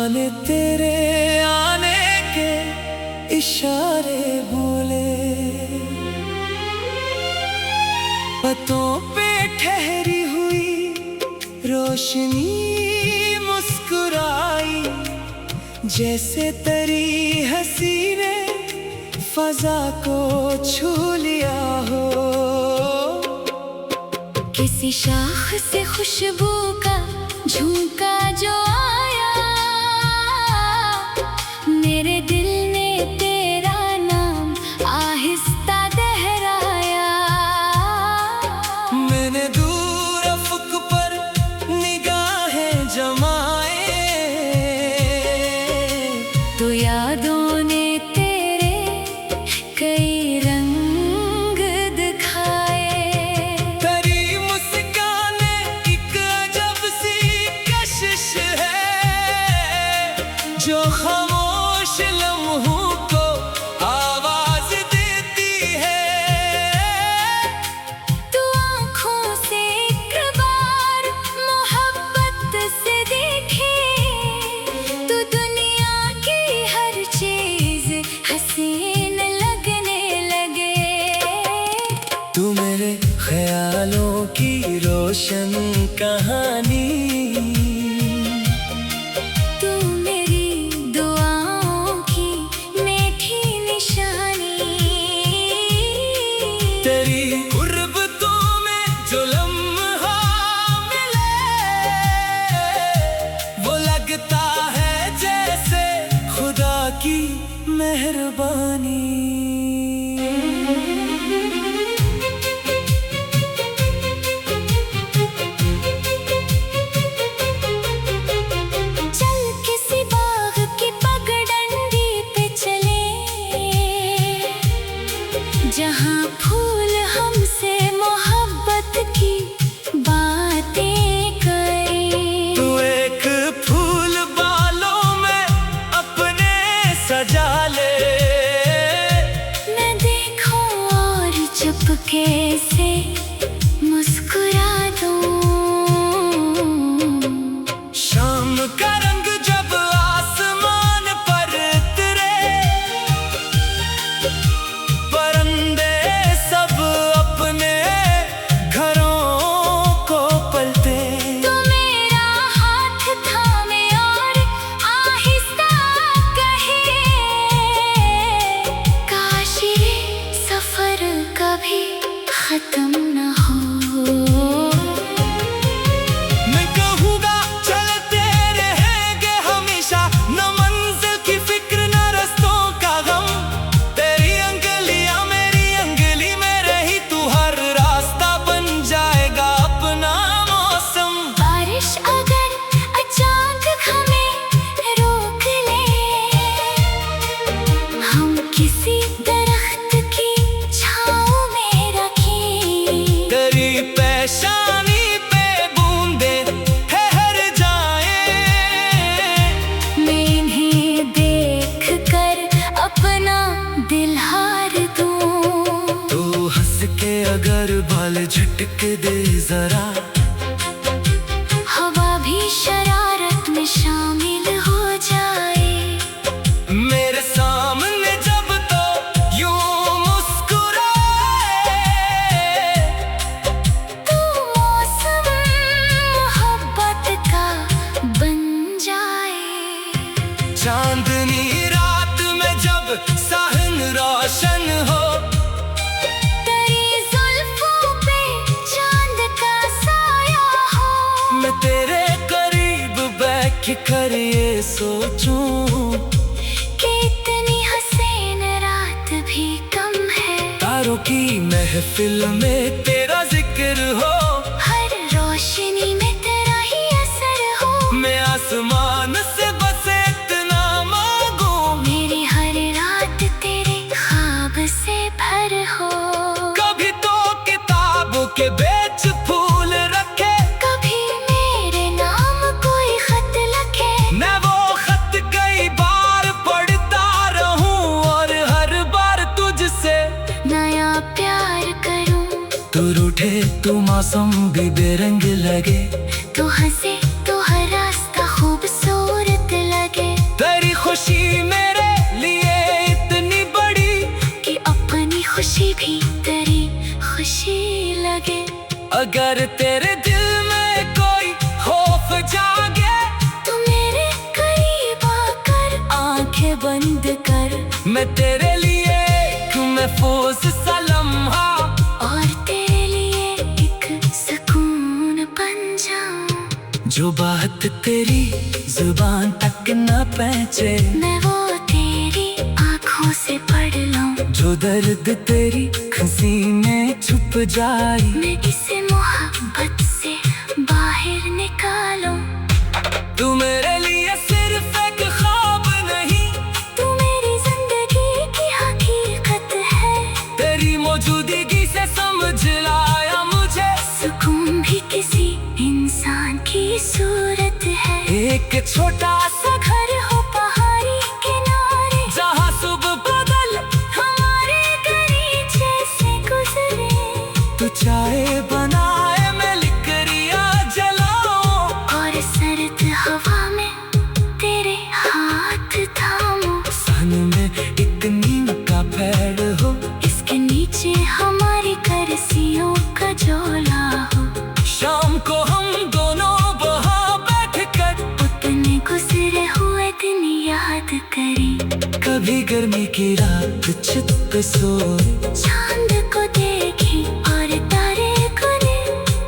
जाने तेरे आने के इशारे बोले, पतों पे ठहरी हुई रोशनी मुस्कुराई, जैसे तरी हंसी ने फजा को छू लिया हो। किसी शाख से खुशबू का झोंका जो आया, मेरे दिल ने तेरा नाम आहिस्ता दोहराया। मैंने दूर अफ़क़ पर निगाहें जमाए, तो यादों ने तेरे कई रंग दिखाए। तेरी मुस्काने एक अजब सी कशिश है, जो खामोश लम्हों को आवाज देती है। तू आँखों से एक बार मोहब्बत से देखे, तू दुनिया की हर चीज हसीन लगने लगे। तू मेरे ख्यालों की रोशन कहानी, तू मेरी दुआओं की मीठी निशानी। तेरी गुर्बतों में जो लम्हा मिले, वो लगता है जैसे खुदा की मेहरबानी। चल किसी बाग की पगडंडी पे चले, जहाँ फूल हमसे मोहब्बत की बातें करें। तू एक फूल बालों में अपने सजा ले, मैं देखूं और चुपके से मुस्कुरा दूं। शाम का रंग जब आसमान पर उतरे, परिंदे सब अपने घरों को पलटे। तू मेरा हाथ थामे और आहिस्ता कहे, काश ये सफर कभी खत्म न हो। मैं कहूँगा चलते रहेंगे हमेशा, न मंजिल की फिक्र न रास्तों का गम। तेरी अंगलियां मेरी अंगली में रही, तू हर रास्ता बन जाएगा अपना मौसम। बारिश अगर अचानक हमें रोक ले, हम किसी दरख्त की छाँव में रखें। तेरी पेशानी पे बूंदे ठहर जाए, मैं इन्हें देख कर अपना दिल हार दूं। तू हंस के अगर बाल झटक दे जरा, हवा भी शरारत में शामिल हो जाए। मेरे सामने जब तो यूं मुस्कुराए, तू मौसम मोहब्बत का बन जाए। चांदनी रात में जब साहन रोशन हो, तेरी जुल्फों पे चांद का साया हो। मैं तेरे करीब बैठ कर ये सोचूं, कि इतनी हसीन रात भी कम है। तारों की महफिल में तेरा जिक्र हो, हर रोशनी में तेरा ही असर हो। मैं आसमान से बस इतना मांगू, मेरी हर रात तेरे ख्वाब से भर हो। कभी तो किताबों के बेच फूल रखे, कभी मेरे नाम कोई खत लिखे। मैं वो खत कई बार पढ़ता रहूं, और हर बार तुझसे नया प्यार करूं। तू रूठे तू मौसम भी बेरंग लगे, तू हंसे तो हर रास्ता खूबसूरत लगे। खुशी मेरे लिए इतनी बड़ी कि अपनी खुशी भी तेरी खुशी लगे। अगर तेरे दिल में कोई खौफ जागे तू मेरे करीब आकर आंखें बंद कर। मैं तेरे लिए एक महफूज सा लम्हा और तेरे लिए एक सुकून बन जाऊं। जो बात तेरी जुबान तक न पहुंचे मैं वो तेरी आंखों से पढ़ लूं। जो दर्द तेरी खुशी में छुप जाए मैं इसे मोहब्बत से बाहर निकालूं। तू मेरे लिए सिर्फ एक ख्वाब नहीं, तू मेरी जिंदगी की हकीकत है। तेरी मौजूदगी से समझ लाया मुझे सुकून भी किसी इंसान की सूरत है। एक छोटा सा घर हो पहाड़ी किनारे, जहाँ सुबह बादल हमारे गलीचे से गुजरे। तू चाय बनाए मैं लिकड़ियाँ जलाऊं और सर्द हवा में तेरे हाथ थामूं। सन में एक नीम का पेड़ हो, इसके नीचे हमारी करसियों का झोला हो। शाम को हम दोनों वहाँ बैठकर अपने गुजरे हुए दिन याद करें। कभी गर्मी की रात छत पे सोए चांद को देखें और तारे गुने।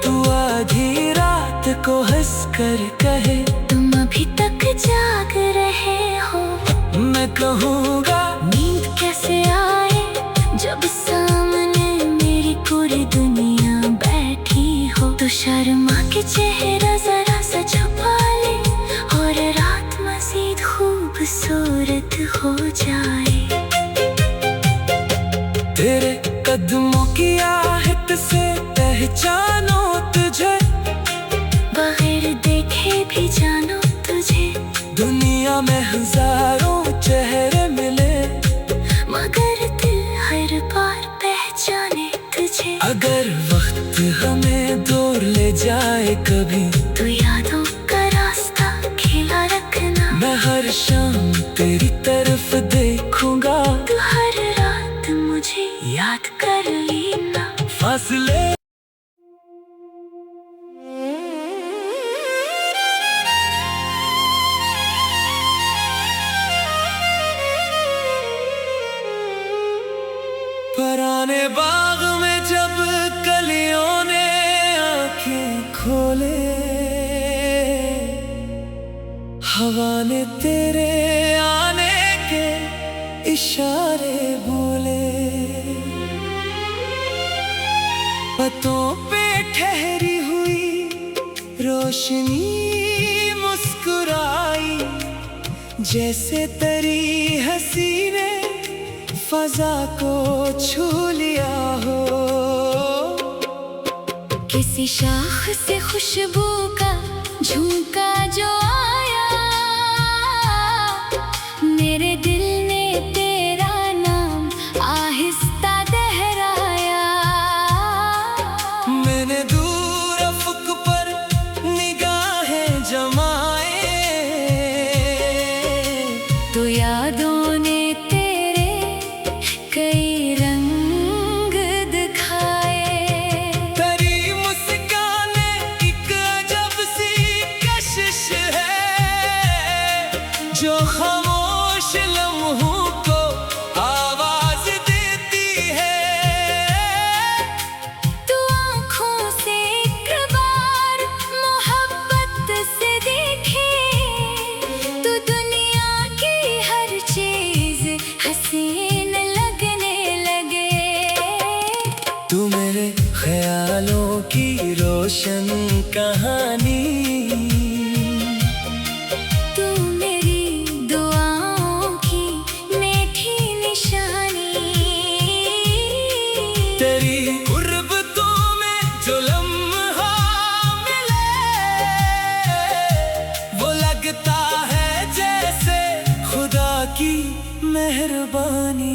तू आधी रात को हंस कर कहे तुम अभी तक जाग रहे हो। मैं कहूँगा नींद कैसे आए जब सामने मेरी पूरी दुनिया बैठी हो। तो शर्मा के चेहरा जरा सा छुपा ले और रात मजीद खूबसूरत हो जाए। तेरे कदमों की आहट से पहचानो तुझे, बगैर देखे भी जानो तुझे। दुनिया में हजारों चेहरे मिले मगर दिल हर बार पहचाने तुझे। अगर वक्त हमें दूर ले जाए कभी तू यादों का रास्ता खिला रखना। मैं हर शाम तेरी तरफ देखूंगा। तू हर रात मुझे याद कर लेना। फासले पुराने बाग में जब कलियों ने आंखें खोले, हवा ने तेरे आने के इशारे बोले। पत्तों पे ठहरी हुई रोशनी मुस्कुराई, जैसे तेरी हंसी ने फजा को छू लिया हो। किसी शाख से खुशबू का झोंका जो आया, मेरे दिल ने तेरा नाम आहिस्ता दोहराया। मैंने दूर अफक पर निगाहें जमाए, तो यादों ने तेरे कई रंग दिखाए। तेरी मुस्कान एक अजब सी कशिश है, जो खामोश लम्हों को आवाज देती है। तू आँखों से एक बार मोहब्बत से देखे, तू दुनिया की हर चीज हसीन लगने लगे। तू मेरे ख्यालों की रोशन कहानी, तू मेरी दुआओं की मीठी निशानी। तेरी कुर्बतों में जो लम्हा मिले, वो लगता है जैसे खुदा की मेहरबानी।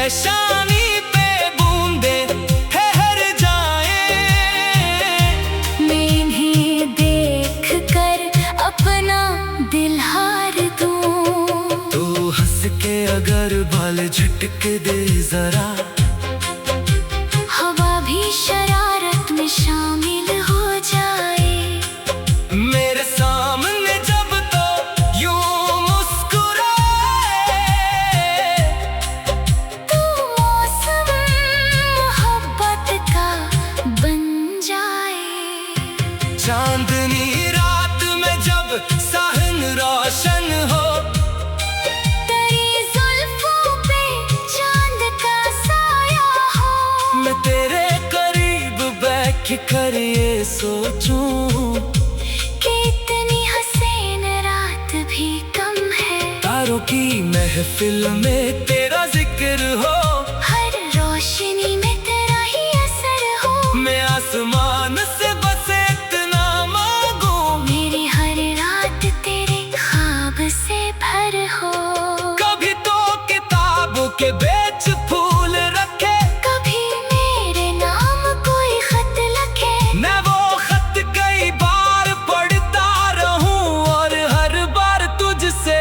परेशानी पे बूंदे ठहर जाए। मैं इन्हें देख कर अपना दिल हार दूं। तू हंस के अगर बाल झटक दे जरा, हवा भी शरारत में शामिल हो जाए। मेरे सामने जब तो यूं मुस्कुराए। तू मौसम मोहब्बत का बन जाए। चांदनी रात में जब साहन रोशन हो, तेरी जुल्फों पे चांद का साया हो। मैं तेरे करीब बैठ कर ये सोचूं कि इतनी हसीन रात भी कम है। तारों की महफिल में तेरा जिक्र हो, हर रोशनी में तेरा ही असर हो। मैं आसमान से बस इतना मांगू, मेरी हर रात तेरे ख्वाब से भर हो। कभी तो किताब के बेच फूल रखे, कभी मेरे नाम कोई खत लिखे। मैं वो खत कई बार पढ़ता रहूं और हर बार तुझसे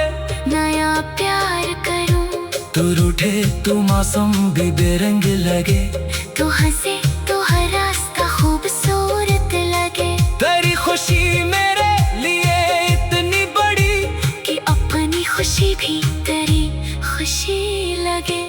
नया प्यार करूं। तू रूठे तू मौसम भी बेरंग लगे, तू हंसे तो हर रास्ता खूबसूरत लगे। तेरी खुशी मेरे लिए इतनी बड़ी कि अपनी खुशी भी तेरी खुशी लगे।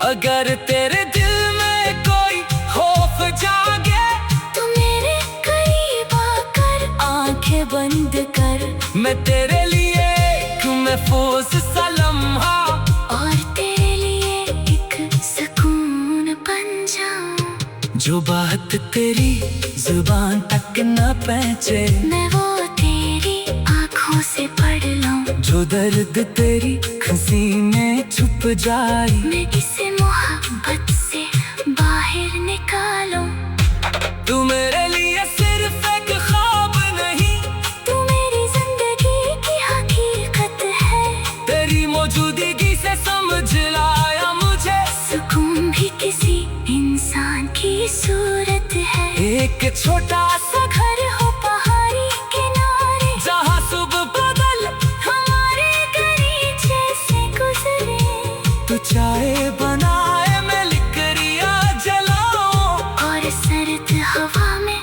अगर तेरे दिल में कोई खौफ जागे, तू मेरे करीब आकर आंखें बंद कर। मैं तेरे लिए एक महफूज सा लम्हा और तेरे लिए एक सुकून बन जाऊं। जो बात तेरी जुबान तक न पहुंचे, मैं वो तेरी आंखों से पढ़ लूं। जो दर्द तेरी खुशी में छुप जाए, मैं इसे मोहब्बत से बाहर निकालूं। तू मेरे लिए सिर्फ एक ख्वाब नहीं, तू मेरी जिंदगी की हकीकत है। तेरी मौजूदगी से समझ लाया मुझे, सुकून भी किसी इंसान की सूरत है। एक छोटा सा घर हो पहाड़ी किनारे, जहाँ सुबह बदल हमारे गलीचे से गुजरे। तू चाय बनाए मैं लिकड़ियाँ जलाऊं, और सर्द हवा में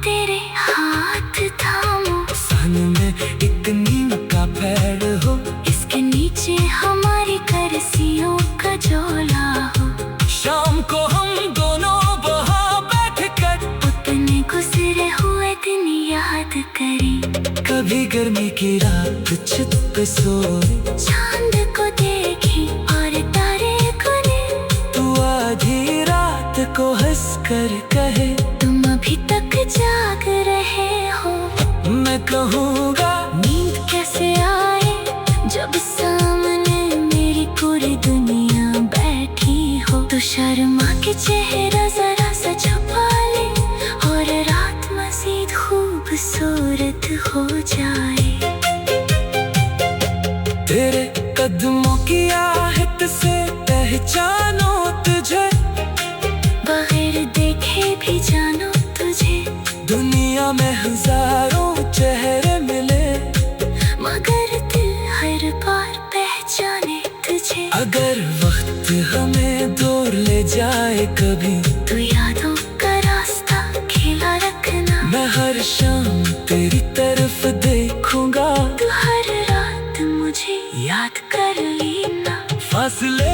तेरे हाथ थामूं। सन में एक नीम का पेड़ हो, इसके नीचे हमारी करसियों का झोला हो। शाम को हम दोनों वहाँ बैठ कर अपने गुजरे हुए दिन याद करें। कभी गर्मी की रात छत पे सोए, चांद को देखें और तारे गुने। तू आधी रात को हंस कर कहे, तुम अभी तक जाग रहे हो। मैं कहूँगा नींद कैसे आए जब सामने मेरी पूरी दुनिया बैठी हो। तो शर्मा के चेहरा जरा सा छुपा ले, और रात मजीद खूबसूरत हो जाए। तेरे कदमों की आहट से पहचानो तुझे, बगैर देखे भी जानो तुझे। दुनिया में हजारों चेहरे मिले, मगर दिल हर बार पहचाने तुझे। अगर वक्त हमें दूर ले जाए कभी, तू यादों का रास्ता खिला रखना। मैं हर शाम तेरी तरफ देखूंगा, तू हर रात मुझे याद कर लेना। फासले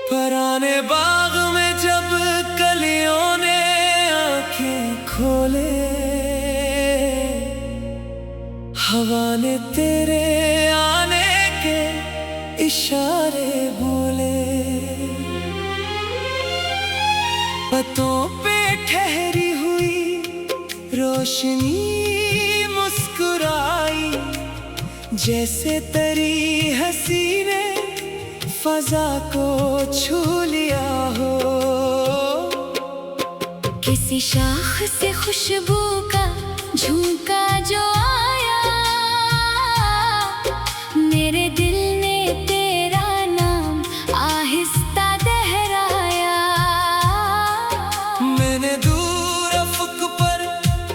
पुराने बाग में जब कलियों ने आंखें खोले, हवा ने तेरे आने के इशारे बोले। पत्तों पे ठहरी हुई रोशनी मुस्कुराई, जैसे तेरी हंसी ने फजा को छू लिया हो। किसी किसी शाख से खुशबू का झोंका जो आया, मेरे दिल ने तेरा नाम आहिस्ता दोहराया। मैंने दूर अफक पर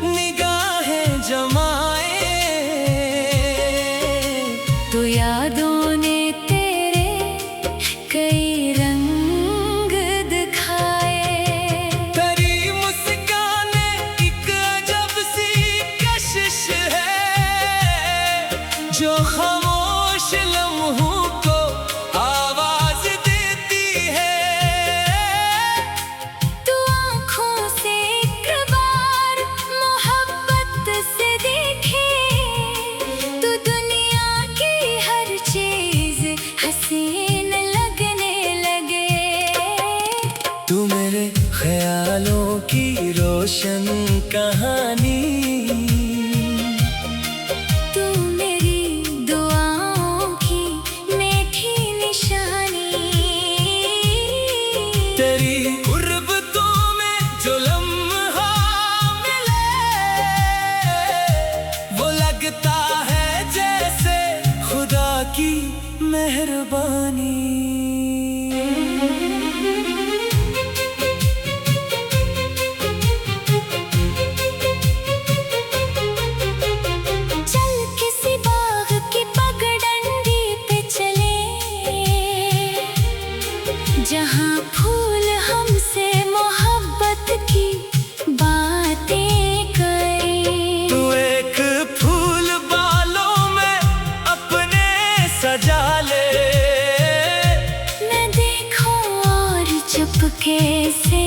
निगाहें जमाए, तो यादों ने तेरे कई रंग दिखाए। तेरी मुस्काने एक अजब सी कशिश है, जो खामोश लम्हों को आवाज देती है। तू आँखों से एक बार मोहब्बत से देखे, तू दुनिया की हर चीज हसीन लगने लगे। तू मेरे ख्यालों की रोशन कहानी, तू मेरी दुआओं की मीठी निशानी। तेरी गुर्बतों में जो लम्हा मिले, वो लगता है जैसे खुदा की मेहरबानी। चल किसी बाग की पगडंडी पे चले, जहाँ फूल हमसे मोहब्बत की बातें करें। तू एक फूल बालों में अपने सजा ले, मैं देखूं और चुपके से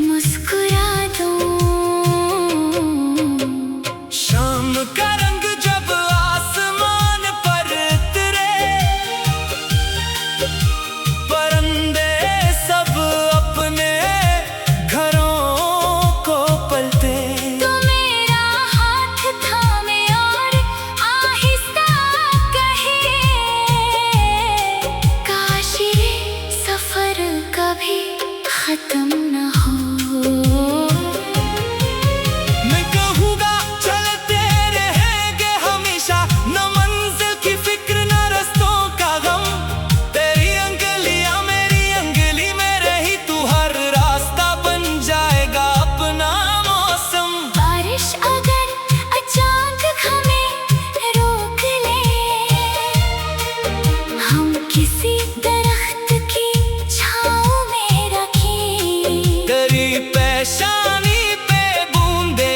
मुस्कुरा दूं। शाम का रंग जब आसमान पर उतरे, परिंदे सब अपने घरों को पलटे। तू मेरा हाथ थामे और आहिस्ता कहे, काश ये सफर कभी खत्म न हो। मैं कहूँगा चलते रहेंगे हमेशा, न मंजिल की फिक्र न रास्तों का गम। तेरी अंगलियां मेरी अंगली में रही, तू हर रास्ता बन जाएगा अपना मौसम। बारिश अगर अचानक हमें रोक ले, हम किसी दरख्त की छाँव में रखें। तेरी पेशानी पे बूंदे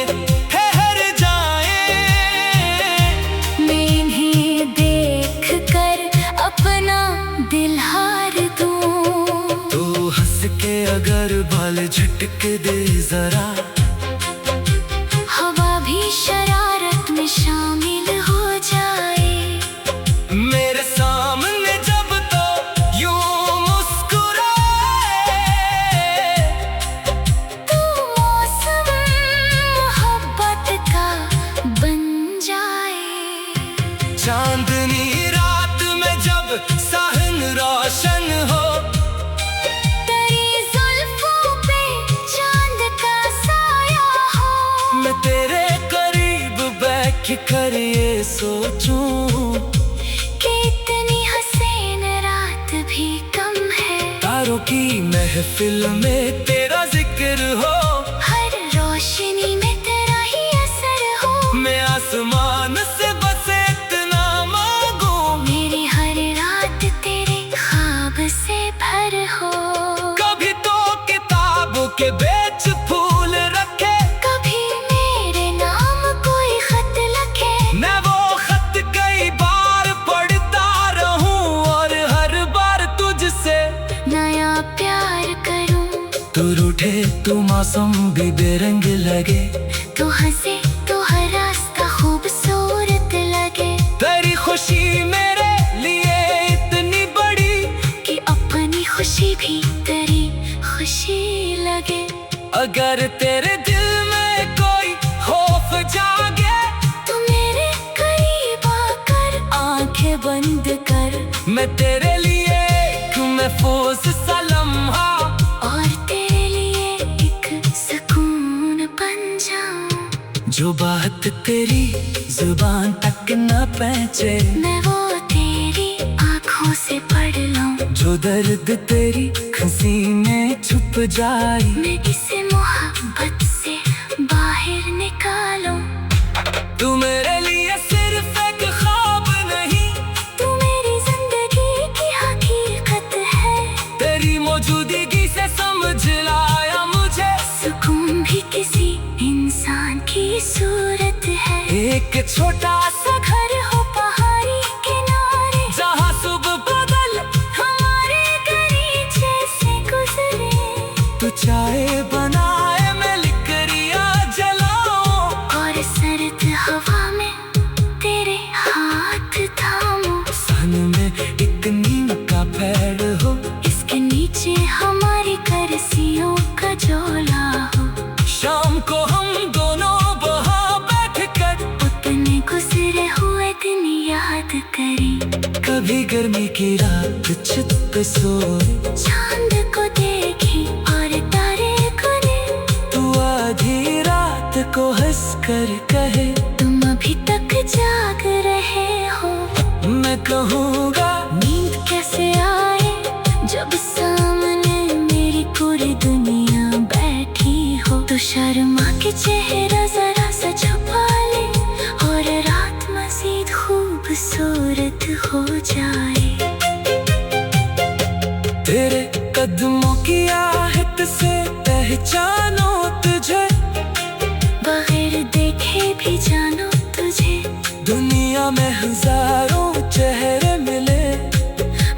ठहर जाएं, मैं इन्हें देख कर अपना दिल हार दूं। तू हंस के अगर बाल झटक दे जरा, हवा भी शरारत में शामिल हो जाए। मेरे सामने जब तो यूं मुस्कुराए, तू मौसम मोहब्बत का बन जाए। चांदनी रात में जब साहन रोशन हो, तेरी जुल्फों पे चांद का साया हो। मैं तेरे करीब बैठ कर ये सोचूं, कि इतनी हसीन रात भी कम है। तारों की महफिल में तेरा जिक्र हो, हर रोशनी में तेरा ही असर हो। मैं आसमान से बस इतना मांगू, मेरी हर रात तेरे ख्वाब से भर हो। कभी तो किताब के बेच फूल रखे, कभी मेरे नाम कोई खत लिखे। मैं वो खत कई बार पढ़ता रहूं, और हर बार तुझसे नया प्यार करूं। तू रूठे तू मौसम भी बेरंग लगे, तू हंसे तो हर रास्ता खूबसूरत लगे। तेरी खुशी मेरे लिए इतनी बड़ी, कि अपनी खुशी भी तेरी खुशी लगे। अगर तेरे दिल में कोई खौफ जागे, तू मेरे करीब आकर आंखें बंद कर। मैं तेरे लिए एक महफूज सा लम्हा, और तेरे लिए एक सुकून बन जाऊं। जो बात तेरी जुबान तक न पहुंचे, मैं वो तेरी आंखों से पढ़ लूं। जो दर्द तेरी खुशी में छुप जाए, मैं इसे मोहब्बत से बाहर निकालूं। तू मेरे लिए सिर्फ एक ख्वाब नहीं, तू मेरी जिंदगी की हकीकत है। तेरी मौजूदगी से समझ लाया मुझे, सुकून भी किसी इंसान की सूरत है। एक छोटा सा घर हो पहाड़ी किनारे, जहाँ सुबह बदल हमारे गलीचे से गुजरे। तू चाय बनाए मैं लिकड़ियाँ जलाऊं, और सर्द हवा में तेरे हाथ थामूं। सन में एक नीम का पेड़ हो, इसके नीचे हमारी करसियों का झोला हो। शाम को हम दोनों वहाँ बैठ कर उतने गुजरे हुए दिन याद करें। कभी गर्मी की रात छत पे सोए, चांद को देखे और तारे गुने। तू आधी रात को हंस कर कहे, तुम अभी तक जाग रहे हो। मैं कहूँगा नींद कैसे आए जब सामने मेरी पूरी दुनिया बैठी हो। तो शर्मा के चेहरा जरा सा छुपा ले, और रात मजीद खूबसूरत हो जाए। तेरे कदमों की आहट से पहचानो तुझे, बगैर देखे भी जानो तुझे। दुनिया में हजारों चेहरे मिले,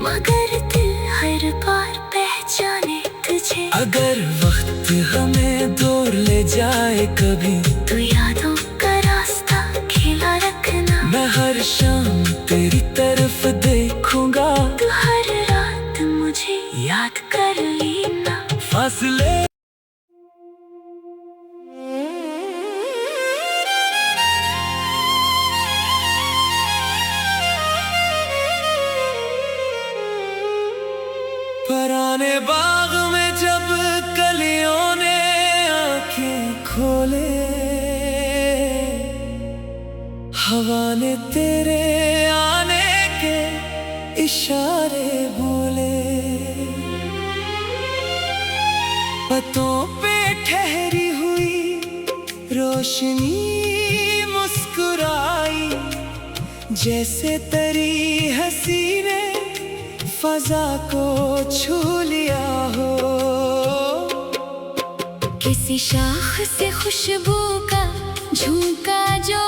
मगर दिल हर बार पहचाने तुझे। अगर वक्त हमें दूर ले जाए कभी, तो यादों का रास्ता खिला रखना। मैं हर शाम तेरी तरफ देखूंगा, तू हर रात मुझे याद कर लेना। फासले पुराने बाग में जब कलियों ने आंखें खोले, हवा ने तेरे आने के इशारे बोले। पत्तों पे ठहरी हुई रोशनी मुस्कुराई, जैसे तेरी हंसी ने फजा को छू लिया हो। किसी शाख से खुशबू का झोंका जो